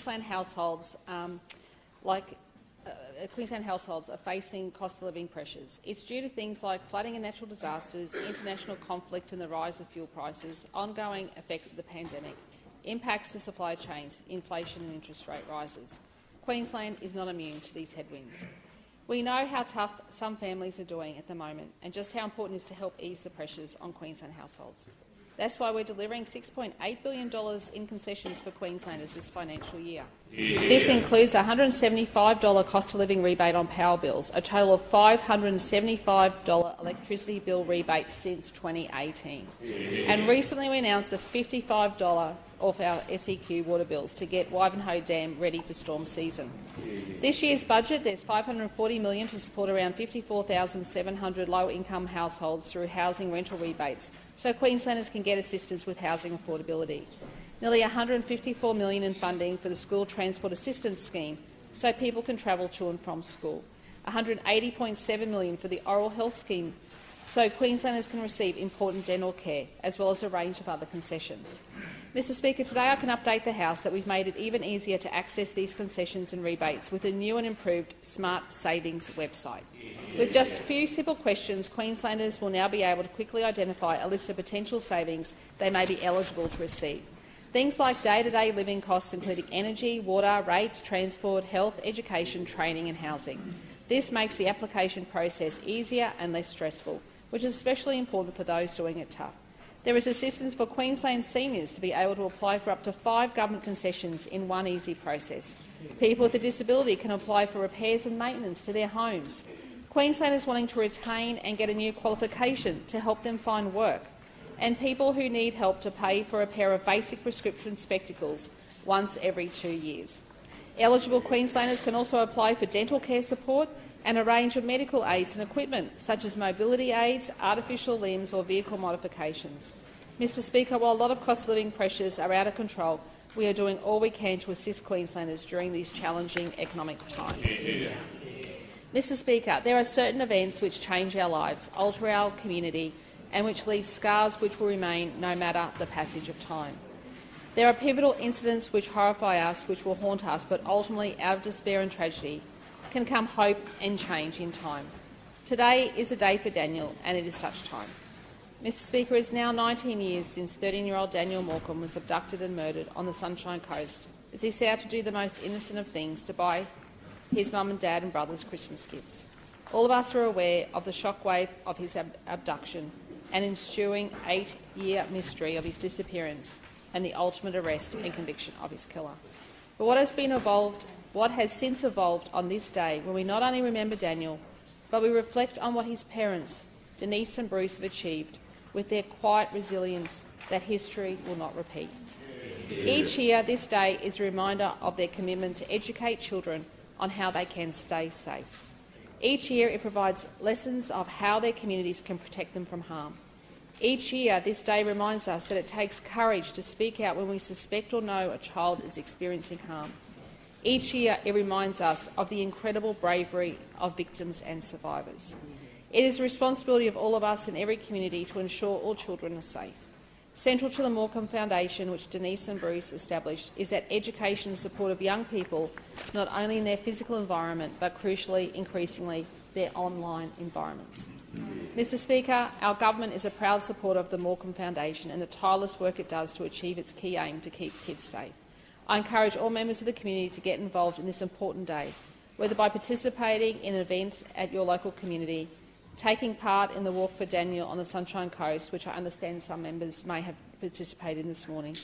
Queensland households Queensland households are facing cost of living pressures. It's due to things like flooding and natural disasters, international conflict and the rise of fuel prices, ongoing effects of the pandemic, impacts to supply chains, inflation and interest rate rises. Queensland is not immune to these headwinds. We know how tough some families are doing at the moment and just how important it is to help ease the pressures on Queensland households. That's why we're delivering $6.8 billion in concessions for Queenslanders this financial year. Yeah. This includes a $175 cost of living rebate on power bills, a total of $575 electricity bill rebate since 2018. Yeah. And recently we announced the $55 off our SEQ water bills to get Wivenhoe Dam ready for storm season. Yeah. This year's budget, there's $540 million to support around 54,700 low-income households through housing rental rebates, so Queenslanders can get assistance with housing affordability. Nearly $154 million in funding for the School Transport Assistance Scheme, so people can travel to and from school. $180.7 million for the Oral Health Scheme, so Queenslanders can receive important dental care, as well as a range of other concessions. Mr Speaker, today I can update the House that we've made it even easier to access these concessions and rebates with a new and improved Smart Savings website. With just a few simple questions, Queenslanders will now be able to quickly identify a list of potential savings they may be eligible to receive. Things like day-to-day living costs, including energy, water, rates, transport, health, education, training and housing. This makes the application process easier and less stressful, which is especially important for those doing it tough. There is assistance for Queensland seniors to be able to apply for up to 5 government concessions in one easy process. People with a disability can apply for repairs and maintenance to their homes. Queenslanders wanting to retain and get a new qualification to help them find work, and people who need help to pay for a pair of basic prescription spectacles once every 2 years. Eligible Queenslanders can also apply for dental care support and a range of medical aids and equipment, such as mobility aids, artificial limbs or vehicle modifications. Mr Speaker, while a lot of cost of living pressures are out of control, we are doing all we can to assist Queenslanders during these challenging economic times. Yeah. Mr Speaker, there are certain events which change our lives, alter our community and which leave scars which will remain no matter the passage of time. There are pivotal incidents which horrify us, which will haunt us, but ultimately, out of despair and tragedy, can come hope and change in time. Today is a day for Daniel, and it is such time. Mr Speaker, it is now 19 years since 13-year-old Daniel Morecambe was abducted and murdered on the Sunshine Coast as he set out to do the most innocent of things, to buy his mum and dad and brothers Christmas gifts. All of us are aware of the shockwave of his abduction and ensuing 8-year mystery of his disappearance and the ultimate arrest and conviction of his killer. But what has since evolved on this day, when we not only remember Daniel, but we reflect on what his parents, Denise and Bruce, have achieved with their quiet resilience that history will not repeat. Each year, this day is a reminder of their commitment to educate children on how they can stay safe. Each year, it provides lessons of how their communities can protect them from harm. Each year, this day reminds us that it takes courage to speak out when we suspect or know a child is experiencing harm. Each year, it reminds us of the incredible bravery of victims and survivors. It is the responsibility of all of us in every community to ensure all children are safe. Central to the Morecambe Foundation, which Denise and Bruce established, is that education and support of young people, not only in their physical environment, but crucially, increasingly, their online environments. Mr Speaker, our government is a proud supporter of the Morecambe Foundation and the tireless work it does to achieve its key aim to keep kids safe. I encourage all members of the community to get involved in this important day, whether by participating in an event at your local community, taking part in the Walk for Daniel on the Sunshine Coast, which I understand some members may have participated in this morning,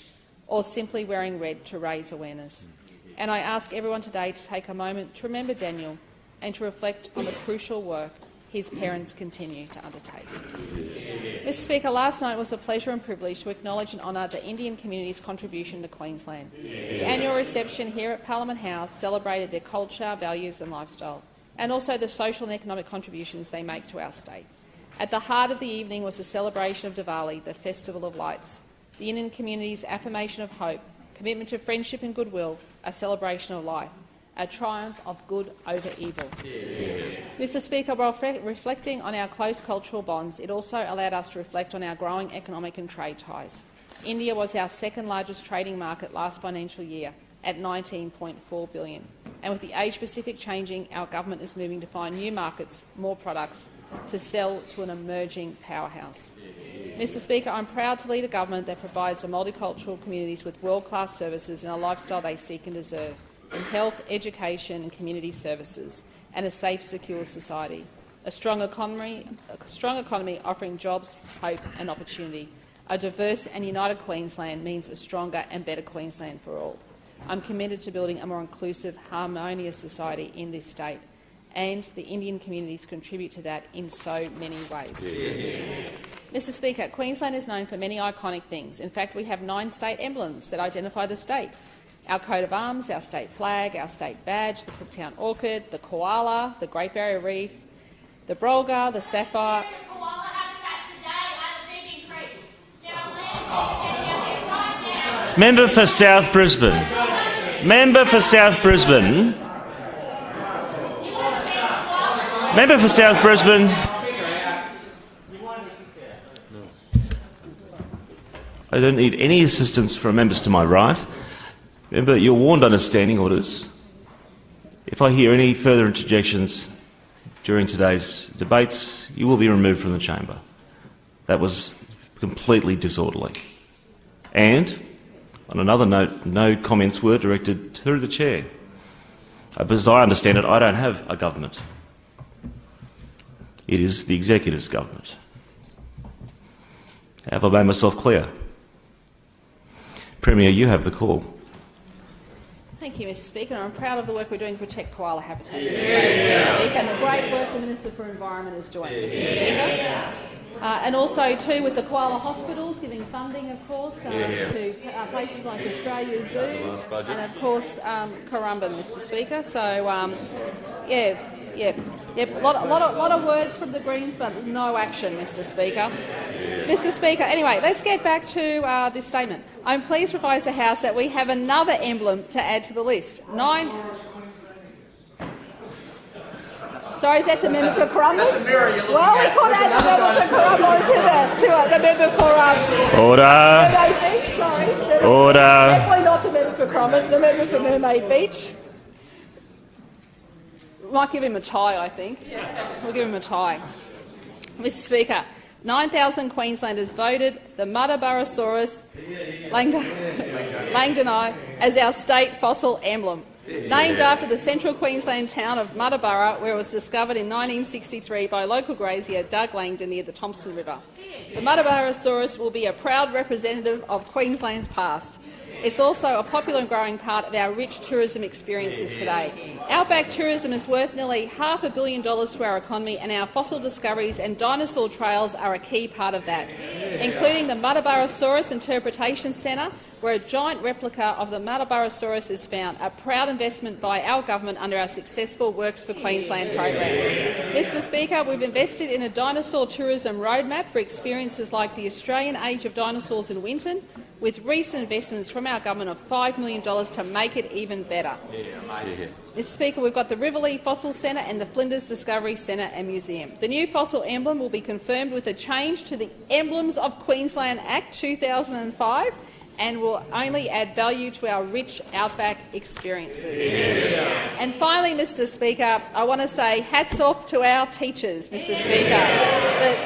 or simply wearing red to raise awareness. And I ask everyone today to take a moment to remember Daniel and to reflect on the crucial work his parents continue to undertake. Mr Speaker, last night was a pleasure and privilege to acknowledge and honour the Indian community's contribution to Queensland. The annual reception here at Parliament House celebrated their culture, values and lifestyle, and also the social and economic contributions they make to our state. At the heart of the evening was the celebration of Diwali, the Festival of Lights, the Indian community's affirmation of hope, commitment to friendship and goodwill, a celebration of life, a triumph of good over evil. Mr Speaker, while reflecting on our close cultural bonds, it also allowed us to reflect on our growing economic and trade ties. India was our second largest trading market last financial year, at $19.4 billion. And with the age Pacific changing, our government is moving to find new markets, more products to sell to an emerging powerhouse. Mr Speaker, I'm proud to lead a government that provides the multicultural communities with world-class services and a lifestyle they seek and deserve in health, education and community services, and a safe, secure society. A strong economy offering jobs, hope and opportunity. A diverse and united Queensland means a stronger and better Queensland for all. I'm committed to building a more inclusive, harmonious society in this state, and the Indian communities contribute to that in so many ways. Mr Speaker, Queensland is known for many iconic things. In fact, we have 9 state emblems that identify the state. Our coat of arms, our state flag, our state badge, the Cooktown Orchid, the koala, the Great Barrier Reef, the brolga, the sapphire. Member for South Brisbane. Member for South Brisbane. Member for South Brisbane. I don't need any assistance from members to my right. Member, you're warned under standing orders. If I hear any further interjections during today's debates, you will be removed from the chamber. That was completely disorderly. And, on another note, no comments were directed through the chair. As I understand it, I don't have a government. It is the executive's government. Have I made myself clear? Premier, you have the call. Thank you, Mr Speaker. I'm proud of the work we're doing to protect koala habitat in this state, Mr Speaker, and the great work the Minister for Environment is doing, Mr Speaker. And also, too, with the koala hospitals, giving funding, of course, to places like Australia Zoo and, of course, Currumbin, Mr Speaker. So, a lot of words from the Greens, but no action, Mr Speaker. Mr Speaker, anyway, let's get back to this statement. I'm pleased to advise the House that we have another emblem to add to the list. 9. Sorry, is that the member for Currumbin? Well, we could add the member for Currumbin to the member for Order. Mermaid Beach. Sorry. Order. Definitely not the member for Currumbin, the member for Mermaid Beach. We might give him a tie, I think. We'll give him a tie. Mr Speaker, 9,000 Queenslanders voted the Muttaburrasaurus langdoni as our state fossil emblem. Named after the central Queensland town of Muttaburra, where it was discovered in 1963 by local grazier Doug Langdon near the Thompson River. The Muttaburrasaurus will be a proud representative of Queensland's past. It's also a popular and growing part of our rich tourism experiences today. Outback tourism is worth nearly $500 million to our economy, and our fossil discoveries and dinosaur trails are a key part of that, including the Muttaburrasaurus Interpretation Centre, where a giant replica of the Muttaburrasaurus is found, a proud investment by our government under our successful Works for Queensland program. Mr Speaker, we've invested in a dinosaur tourism roadmap for experiences like the Australian Age of Dinosaurs in Winton, with recent investments from our government of $5 million to make it even better. Mr Speaker, we've got the Riverlea Fossil Centre and the Flinders Discovery Centre and Museum. The new fossil emblem will be confirmed with a change to the Emblems of Queensland Act 2005 and will only add value to our rich outback experiences. And finally, Mr Speaker, I want to say hats off to our teachers, Mr Speaker. The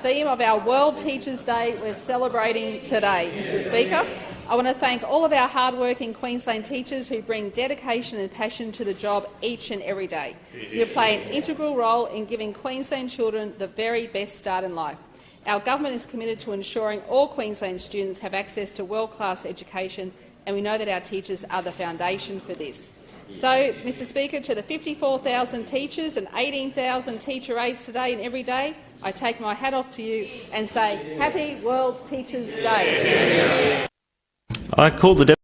theme of our World Teachers' Day we're celebrating today, Mr Speaker. I want to thank all of our hard-working Queensland teachers who bring dedication and passion to the job each and every day. You play an integral role in giving Queensland children the very best start in life. Our government is committed to ensuring all Queensland students have access to world-class education, and we know that our teachers are the foundation for this. So, Mr Speaker, to the 54,000 teachers and 18,000 teacher aides today and every day, I take my hat off to you and say Happy World Teachers' Day. I call the